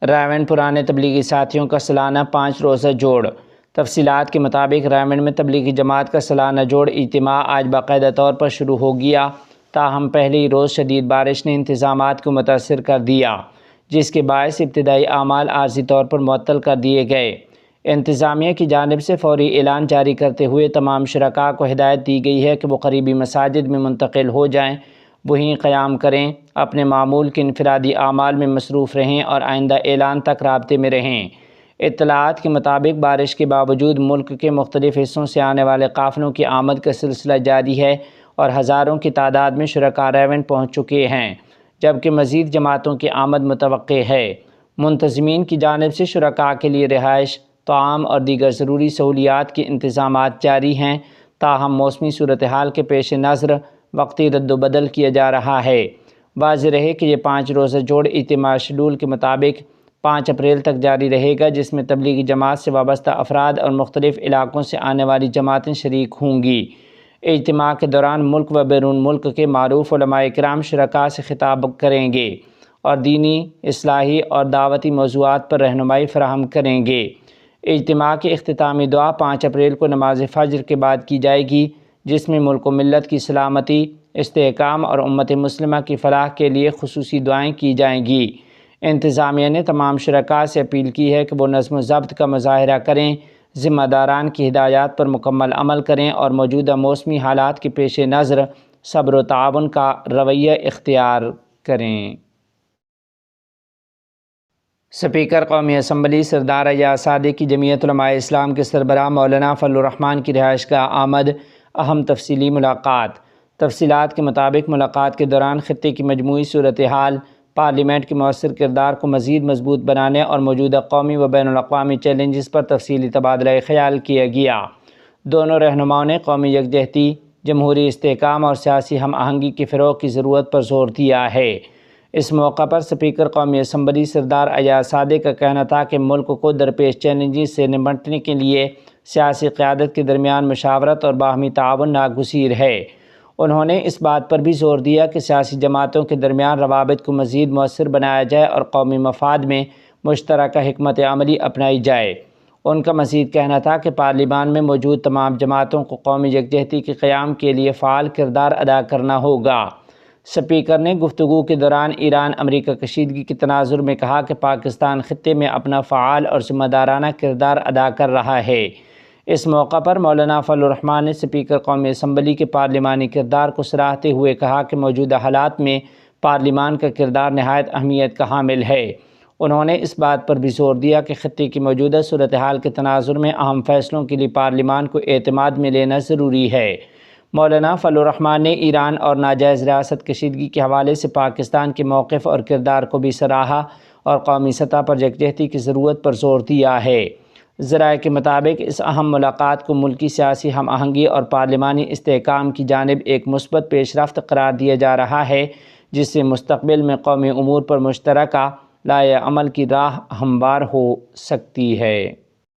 راولپنڈی پرانے تبلیغی ساتھیوں کا سالانہ 5 روزہ جوڑ۔ تفصیلات کے مطابق راولپنڈی میں تبلیغی جماعت کا سالانہ جوڑ اجتماع آج باقاعدہ طور پر شروع ہو گیا، تاہم پہلے ہی روز شدید بارش نے انتظامات کو متاثر کر دیا، جس کے باعث ابتدائی اعمال عارضی طور پر معطل کر دیے گئے۔ انتظامیہ کی جانب سے فوری اعلان جاری کرتے ہوئے تمام شرکاء کو ہدایت دی گئی ہے کہ وہ قریبی مساجد میں منتقل ہو جائیں، وہیں قیام کریں، اپنے معمول کے انفرادی اعمال میں مصروف رہیں اور آئندہ اعلان تک رابطے میں رہیں۔ اطلاعات کے مطابق بارش کے باوجود ملک کے مختلف حصوں سے آنے والے قافلوں کی آمد کا سلسلہ جاری ہے اور ہزاروں کی تعداد میں شرکاء راولپنڈی پہنچ چکے ہیں، جبکہ مزید جماعتوں کی آمد متوقع ہے۔ منتظمین کی جانب سے شرکاء کے لیے رہائش، طعام اور دیگر ضروری سہولیات کے انتظامات جاری ہیں، تاہم موسمی صورتحال کے پیش نظر وقتی رد و بدل کیا جا رہا ہے۔ واضح رہے کہ یہ 5 روزہ جوڑ اجتماع شیڈول کے مطابق 5 اپریل تک جاری رہے گا، جس میں تبلیغی جماعت سے وابستہ افراد اور مختلف علاقوں سے آنے والی جماعتیں شریک ہوں گی۔ اجتماع کے دوران ملک و بیرون ملک کے معروف علماء کرام شرکاء سے خطاب کریں گے اور دینی، اصلاحی اور دعوتی موضوعات پر رہنمائی فراہم کریں گے۔ اجتماع کی اختتامی دعا 5 اپریل کو نماز فجر کے بعد کی جائے گی، جس میں ملک و ملت کی سلامتی، استحکام اور امت مسلمہ کی فلاح کے لیے خصوصی دعائیں کی جائیں گی۔ انتظامیہ نے تمام شرکاء سے اپیل کی ہے کہ وہ نظم و ضبط کا مظاہرہ کریں، ذمہ داران کی ہدایات پر مکمل عمل کریں اور موجودہ موسمی حالات کے پیش نظر صبر و تعاون کا رویہ اختیار کریں۔ اسپیکر قومی اسمبلی سردار ایاز صادق کی جمعیت علماء اسلام کے سربراہ مولانا فضل الرحمن کی رہائش گاہ آمد۔ اہم تفصیلی ملاقات۔ تفصیلات کے مطابق ملاقات کے دوران خطے کی مجموعی صورتحال، پارلیمنٹ کے مؤثر کردار کو مزید مضبوط بنانے اور موجودہ قومی و بین الاقوامی چیلنجز پر تفصیلی تبادلہ خیال کیا گیا۔ دونوں رہنماؤں نے قومی یکجہتی، جمہوری استحکام اور سیاسی ہم آہنگی کے فروغ کی ضرورت پر زور دیا ہے۔ اس موقع پر اسپیکر قومی اسمبلی سردار ایاز صادق کا کہنا تھا کہ ملک کو درپیش چیلنجز سے نمٹنے کے لیے سیاسی قیادت کے درمیان مشاورت اور باہمی تعاون ناگزیر ہے۔ انہوں نے اس بات پر بھی زور دیا کہ سیاسی جماعتوں کے درمیان روابط کو مزید مؤثر بنایا جائے اور قومی مفاد میں مشترکہ حکمت عملی اپنائی جائے۔ ان کا مزید کہنا تھا کہ پارلیمان میں موجود تمام جماعتوں کو قومی یکجہتی کے قیام کے لیے فعال کردار ادا کرنا ہوگا۔ اسپیکر نے گفتگو کے دوران ایران امریکہ کشیدگی کے تناظر میں کہا کہ پاکستان خطے میں اپنا فعال اور ذمہ دارانہ کردار ادا کر رہا ہے۔ اس موقع پر مولانا فضل الرحمن نے اسپیکر قومی اسمبلی کے پارلیمانی کردار کو سراہتے ہوئے کہا کہ موجودہ حالات میں پارلیمان کا کردار نہایت اہمیت کا حامل ہے۔ انہوں نے اس بات پر بھی زور دیا کہ خطے کی موجودہ صورتحال کے تناظر میں اہم فیصلوں کے لیے پارلیمان کو اعتماد میں لینا ضروری ہے۔ مولانا فضل الرحمن نے ایران اور ناجائز ریاست کشیدگی کے حوالے سے پاکستان کے موقف اور کردار کو بھی سراہا اور قومی سطح پر یکجہتی کی ضرورت پر زور دیا ہے۔ ذرائع کے مطابق اس اہم ملاقات کو ملکی سیاسی ہم آہنگی اور پارلیمانی استحکام کی جانب ایک مثبت پیش رفت قرار دیا جا رہا ہے، جس سے مستقبل میں قومی امور پر مشترکہ لائحہ عمل کی راہ ہموار ہو سکتی ہے۔